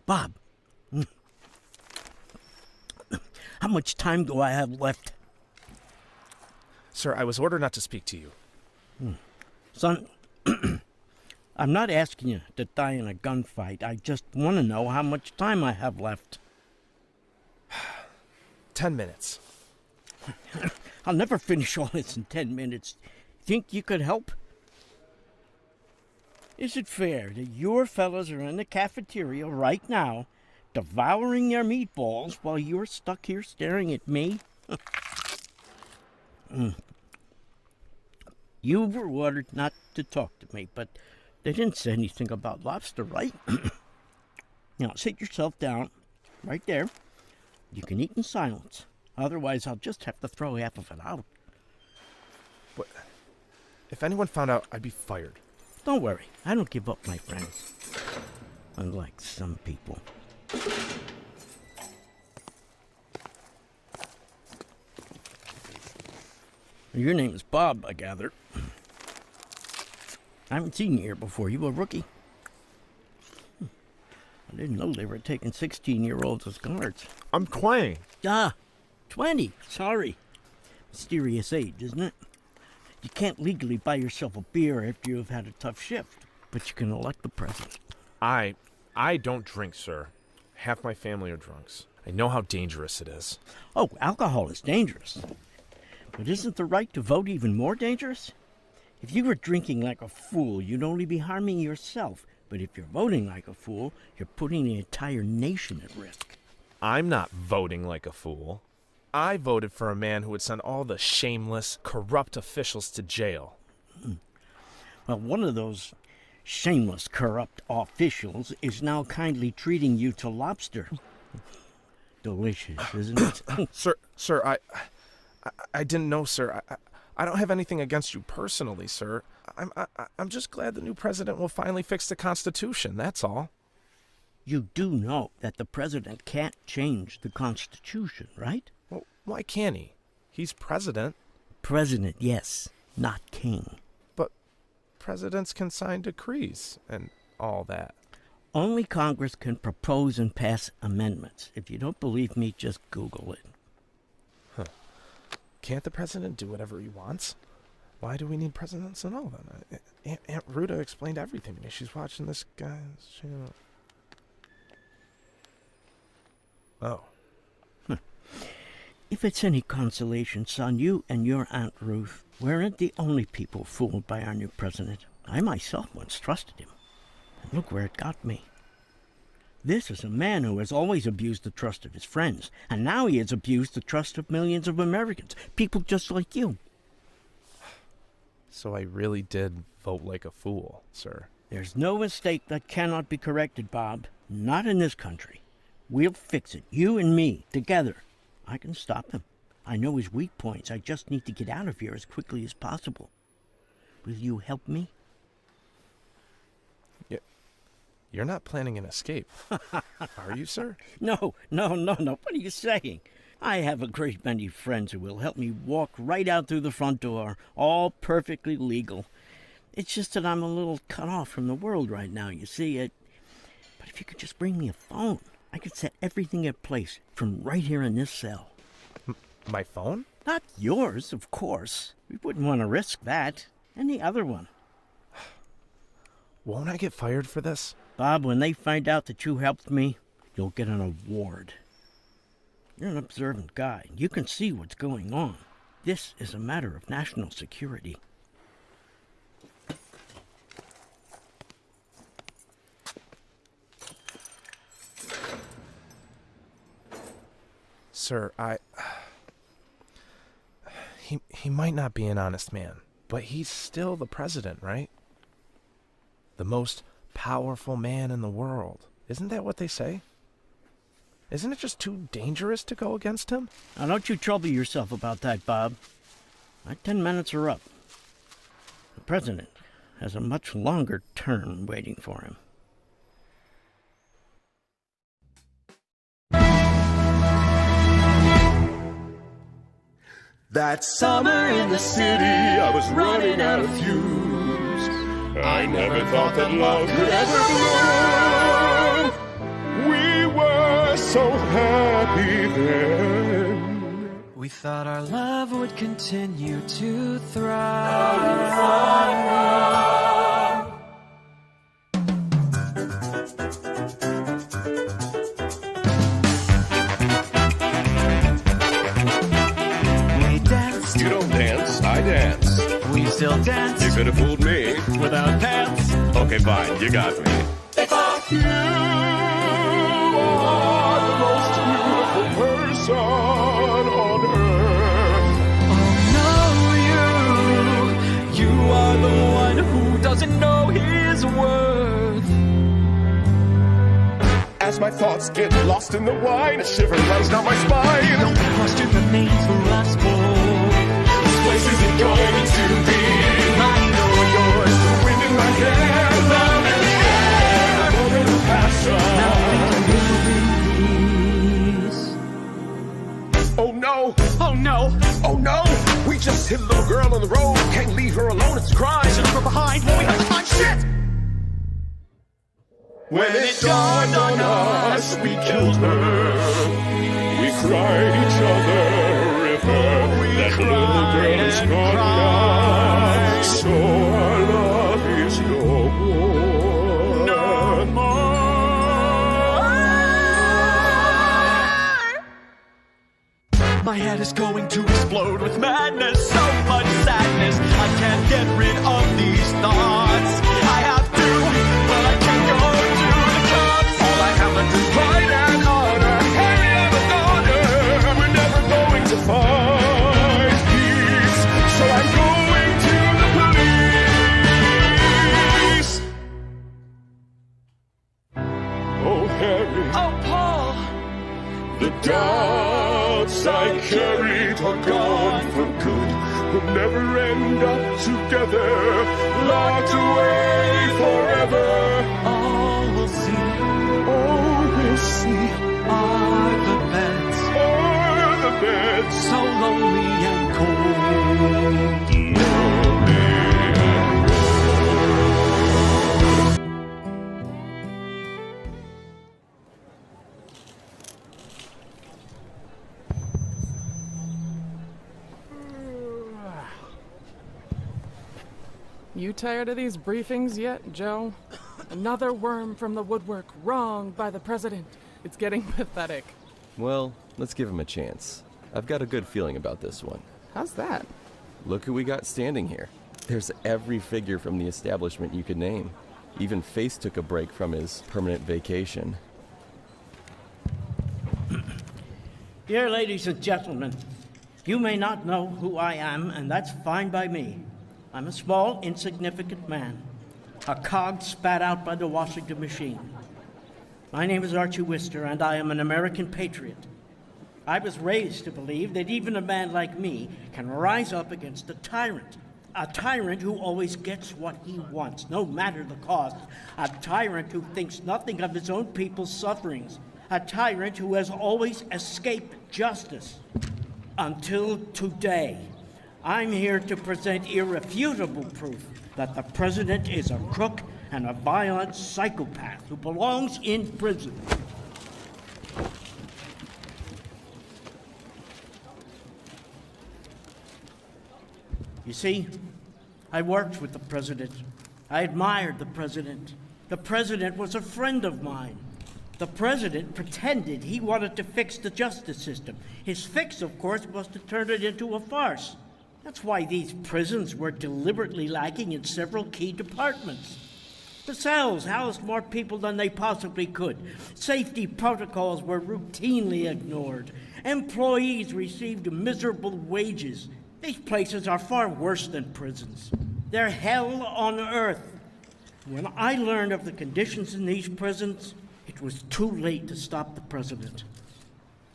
Bob, how much time do I have left? Sir, I was ordered not to speak to you. Son, I'm not asking you to die in a gunfight. I just want to know how much time I have left. 10 minutes. I'll never finish all this in 10 minutes. Think you could help? Is it fair that your fellas are in the cafeteria right now, devouring their meatballs while you're stuck here staring at me? You were ordered not to talk to me, but they didn't say anything about lobster, right? Now, sit yourself down right there. You can eat in silence. Otherwise, I'll just have to throw half of it out. What? If anyone found out, I'd be fired. Don't worry. I don't give up, my friends. Unlike some people. Your name is Bob, I gather. I haven't seen you here before. You a rookie? I didn't know they were taking 16-year-olds as guards. I'm 20. 20. Sorry. Mysterious age, isn't it? You can't legally buy yourself a beer after you've had a tough shift, but you can elect the president. I don't drink, sir. Half my family are drunks. I know how dangerous it is. Oh, alcohol is dangerous. But isn't the right to vote even more dangerous? If you were drinking like a fool, you'd only be harming yourself. But if you're voting like a fool, you're putting the entire nation at risk. I'm not voting like a fool. I voted for a man who would send all the shameless, corrupt officials to jail. Well, one of those shameless, corrupt officials is now kindly treating you to lobster. Delicious, isn't it? Sir, I didn't know, sir. I don't have anything against you personally, sir. I'm just glad the new president will finally fix the Constitution, that's all. You do know that the president can't change the Constitution, right? Well, why can't he? He's president. President, yes, not king. But presidents can sign decrees and all that. Only Congress can propose and pass amendments. If you don't believe me, just Google it. Huh. Can't the president do whatever he wants? Why do we need presidents at all, then? Aunt Ruta explained everything to me. She's watching this guy's channel. Oh. If it's any consolation, son, you and your Aunt Ruth weren't the only people fooled by our new president. I myself once trusted him. And look where it got me. This is a man who has always abused the trust of his friends, and now he has abused the trust of millions of Americans, people just like you. So I really did vote like a fool, sir. There's no mistake that cannot be corrected, Bob. Not in this country. We'll fix it, you and me, together. I can stop him. I know his weak points. I just need to get out of here as quickly as possible. Will you help me? You're not planning an escape, are you, sir? No. What are you saying? I have a great many friends who will help me walk right out through the front door, all perfectly legal. It's just that I'm a little cut off from the world right now, you see. But if you could just bring me a phone, I could set everything in place from right here in this cell. My phone? Not yours, of course. We wouldn't want to risk that. Any other one. Won't I get fired for this? Bob, when they find out that you helped me, you'll get an award. You're an observant guy. You can see what's going on. This is a matter of national security. Sir, He might not be an honest man, but he's still the president, right? The most powerful man in the world. Isn't that what they say? Isn't it just too dangerous to go against him? Now, don't you trouble yourself about that, Bob. My 10 minutes are up. The president has a much longer term waiting for him. That summer in the city, I was running out of fuse. I never thought that love could ever bloom. We were so happy then. We thought our love would continue to thrive. We danced. You don't dance, I dance. We still dance. You could have fooled me. Without pants. Okay, fine, you got me. You are the most beautiful person on earth. Oh no, you are the one who doesn't know his worth. As my thoughts get lost in the wine, a shiver runs down my spine. No question remains for us both. This place isn't going to be mine or yours. The wind in my hair, love in the air, more in the passion. Oh no! Oh no! Oh no! We just hit a little girl on the road. Can't leave her alone, it's a crime. Should leave her behind when we have to find shit! When it dawned on us, we killed her. We cried each other a river. That little girl is gone now. So our love is no more. No more! My head is going to explode with madness. So much sadness. I can't get rid of these thoughts. I have to, but I can't go to the cops. All I have left is pride and honor. Harry, I'm a daughter. We're never going to find peace. So I'm going to the police. Oh, Harry. Oh, Paul! The doubts I carried are gone for good. We'll never end up together, locked away forever. All we'll see Are are the beds, so so lonely and cold. lonely and You tired of these briefings yet, Joe? Another worm from the woodwork, wronged by the president. It's getting pathetic. Well, let's give him a chance. I've got a good feeling about this one. How's that? Look who we got standing here. There's every figure from the establishment you could name. Even Face took a break from his permanent vacation. Dear ladies and gentlemen, you may not know who I am, and that's fine by me. I'm a small, insignificant man, a cog spat out by the Washington machine. My name is Archie Wister, and I am an American patriot. I was raised to believe that even a man like me can rise up against a tyrant who always gets what he wants, no matter the cost, a tyrant who thinks nothing of his own people's sufferings, a tyrant who has always escaped justice. Until today, I'm here to present irrefutable proof that the president is a crook and a violent psychopath who belongs in prison. You see, I worked with the president. I admired the president. The president was a friend of mine. The president pretended he wanted to fix the justice system. His fix, of course, was to turn it into a farce. That's why these prisons were deliberately lacking in several key departments. The cells housed more people than they possibly could. Safety protocols were routinely ignored. Employees received miserable wages. These places are far worse than prisons. They're hell on earth. When I learned of the conditions in these prisons, it was too late to stop the president.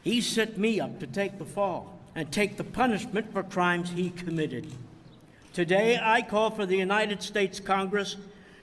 He set me up to take the fall and take the punishment for crimes he committed. Today, I call for the United States Congress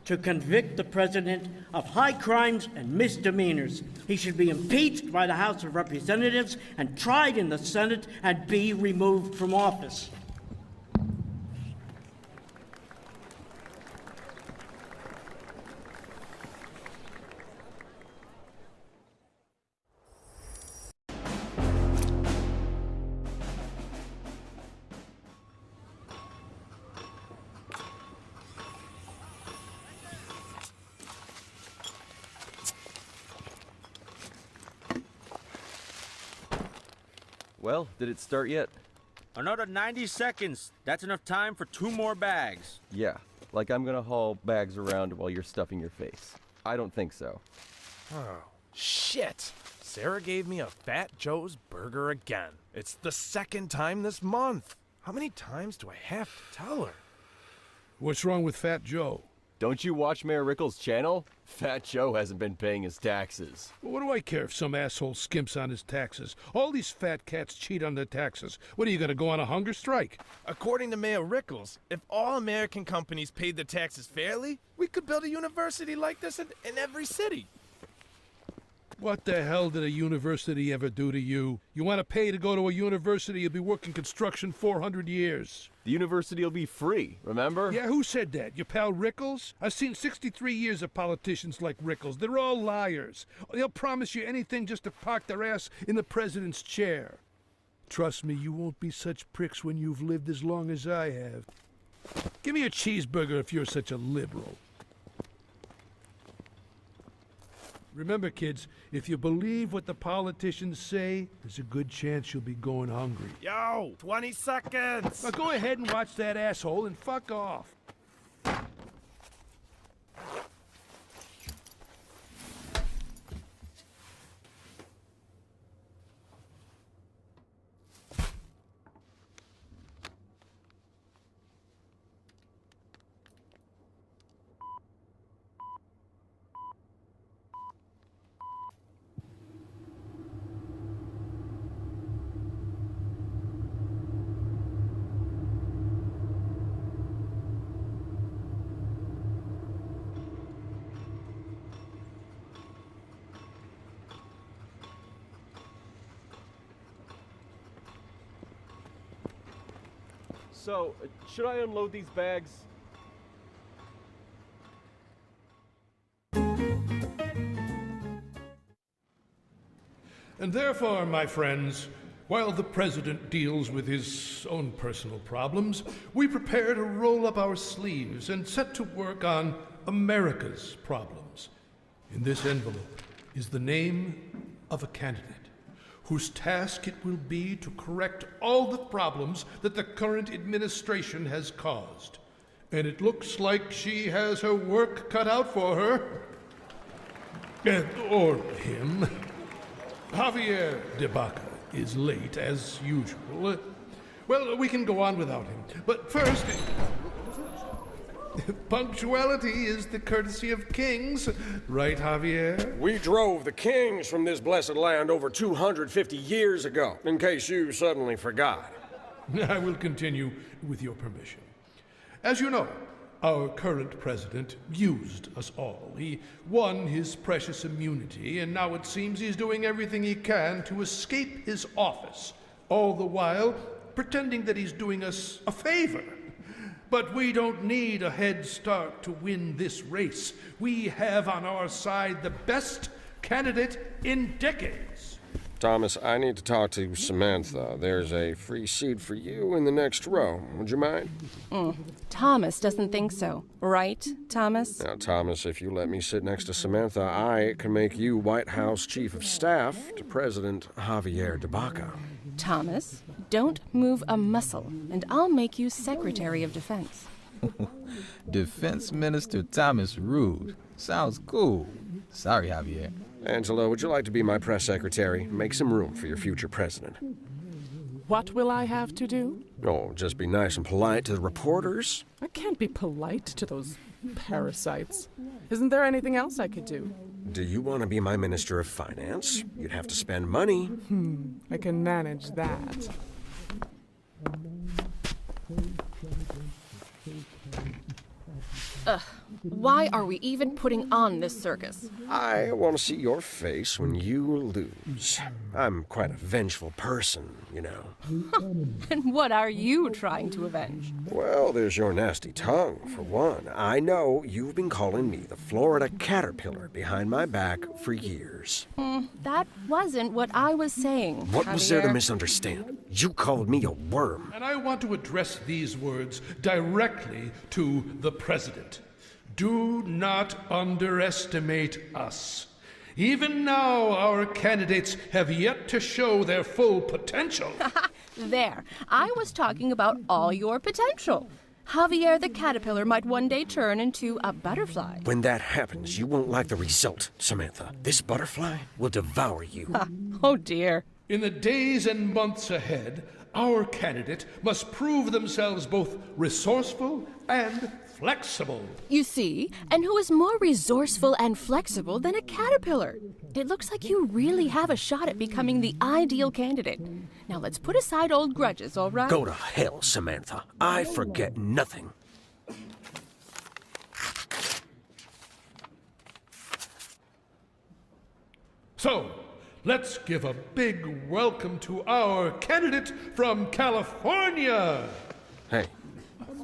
to convict the president of high crimes and misdemeanors. He should be impeached by the House of Representatives and tried in the Senate and be removed from office. Well, did it start yet? Another 90 seconds. That's enough time for 2 more bags. Yeah, like I'm gonna haul bags around while you're stuffing your face. I don't think so. Oh, shit! Sarah gave me a Fat Joe's burger again. It's the 2nd time this month. How many times do I have to tell her? What's wrong with Fat Joe? Don't you watch Mayor Rickles' channel? Fat Joe hasn't been paying his taxes. Well, what do I care if some asshole skimps on his taxes? All these fat cats cheat on their taxes. What, are you going to go on a hunger strike? According to Mayor Rickles, if all American companies paid their taxes fairly, we could build a university like this in every city. What the hell did a university ever do to you? You want to pay to go to a university, you'll be working construction 400 years. The university will be free, remember? Yeah, who said that? Your pal Rickles? I've seen 63 years of politicians like Rickles. They're all liars. They'll promise you anything just to park their ass in the president's chair. Trust me, you won't be such pricks when you've lived as long as I have. Give me a cheeseburger if you're such a liberal. Remember, kids, if you believe what the politicians say, there's a good chance you'll be going hungry. Yo, 20 seconds! Now go ahead and watch that asshole and fuck off. So, should I unload these bags? And therefore, my friends, while the president deals with his own personal problems, we prepare to roll up our sleeves and set to work on America's problems. In this envelope is the name of a candidate whose task it will be to correct all the problems that the current administration has caused. And it looks like she has her work cut out for her. Or him. Javier de Baca is late, as usual. Well, we can go on without him. But first, punctuality is the courtesy of kings, right, Javier? We drove the kings from this blessed land over 250 years ago, in case you suddenly forgot. I will continue with your permission. As you know, our current president used us all. He won his precious immunity, and now it seems he's doing everything he can to escape his office, all the while pretending that he's doing us a favor. But we don't need a head start to win this race. We have on our side the best candidate in decades. Thomas, I need to talk to Samantha. There's a free seat for you in the next row. Would you mind? Thomas doesn't think so. Right, Thomas? Now, Thomas, if you let me sit next to Samantha, I can make you White House Chief of Staff to President Javier de Baca. Thomas, don't move a muscle, and I'll make you Secretary of Defense. Defense Minister Thomas Rude. Sounds cool. Sorry, Javier. Angela, would you like to be my press secretary? Make some room for your future president. What will I have to do? Oh, just be nice and polite to the reporters. I can't be polite to those parasites. Isn't there anything else I could do? Do you want to be my Minister of Finance? You'd have to spend money. I can manage that. Why are we even putting on this circus? I want to see your face when you lose. I'm quite a vengeful person, you know. And what are you trying to avenge? Well, there's your nasty tongue, for one. I know you've been calling me the Florida caterpillar behind my back for years. That wasn't what I was saying. What was there to Javier. misunderstand? You called me a worm. And I want to address these words directly to the president. Do not underestimate us. Even now, our candidates have yet to show their full potential. There. I was talking about all your potential. Javier the caterpillar might one day turn into a butterfly. When that happens, you won't like the result, Samantha. This butterfly will devour you. Oh, dear. In the days and months ahead, our candidate must prove themselves both resourceful and flexible. You see? And who is more resourceful and flexible than a caterpillar? It looks like you really have a shot at becoming the ideal candidate. Now let's put aside old grudges, all right? Go to hell, Samantha. I forget nothing. So, let's give a big welcome to our candidate from California. Hey,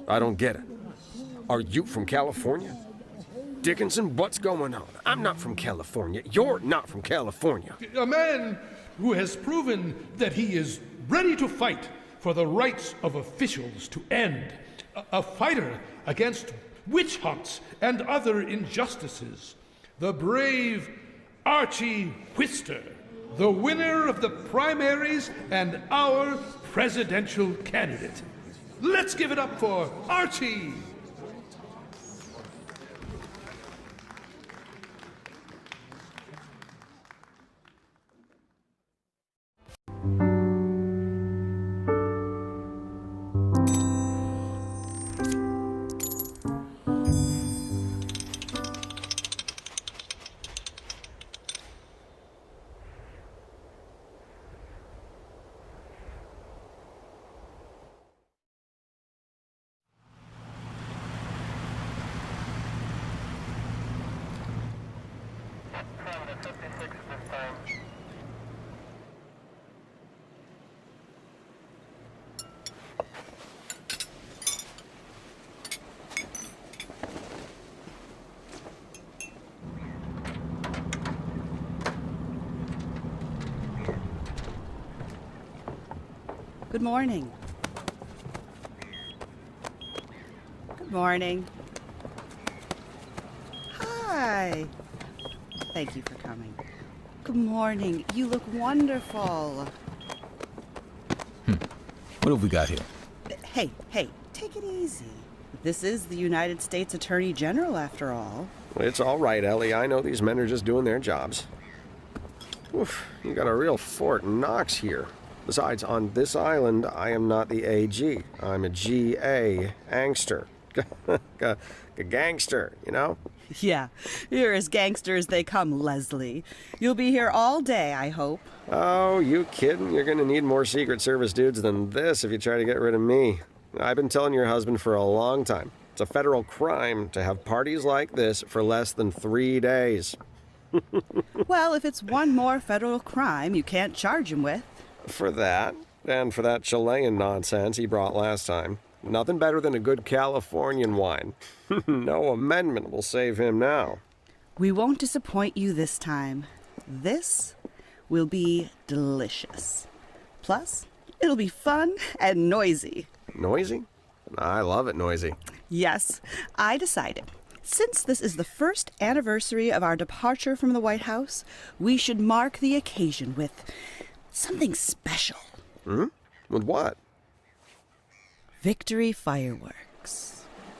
I don't get it. Are you from California? Dickinson, what's going on? I'm not from California. You're not from California. A man who has proven that he is ready to fight for the rights of officials to end. A fighter against witch hunts and other injustices. The brave Archie Whister, the winner of the primaries and our presidential candidate. Let's give it up for Archie! Good morning. Good morning. Hi. Thank you for coming. Good morning. You look wonderful. What have we got here? Hey, take it easy. This is the United States Attorney General, after all. It's all right, Ellie. I know these men are just doing their jobs. Oof, you got a real Fort Knox here. Besides, on this island, I am not the AG. I'm a GA angster. A gangster, you know? Yeah, you're as gangster as they come, Leslie. You'll be here all day, I hope. Oh, you kidding? You're gonna need more Secret Service dudes than this if you try to get rid of me. I've been telling your husband for a long time. It's a federal crime to have parties like this for less than 3 days. Well, if it's one more federal crime you can't charge him with. For that, and for that Chilean nonsense he brought last time. Nothing better than a good Californian wine. No amendment will save him now. We won't disappoint you this time. This will be delicious. Plus, it'll be fun and noisy. Noisy? I love it noisy. Yes, I decided. Since this is the first anniversary of our departure from the White House, we should mark the occasion with something special. With what? Victory fireworks.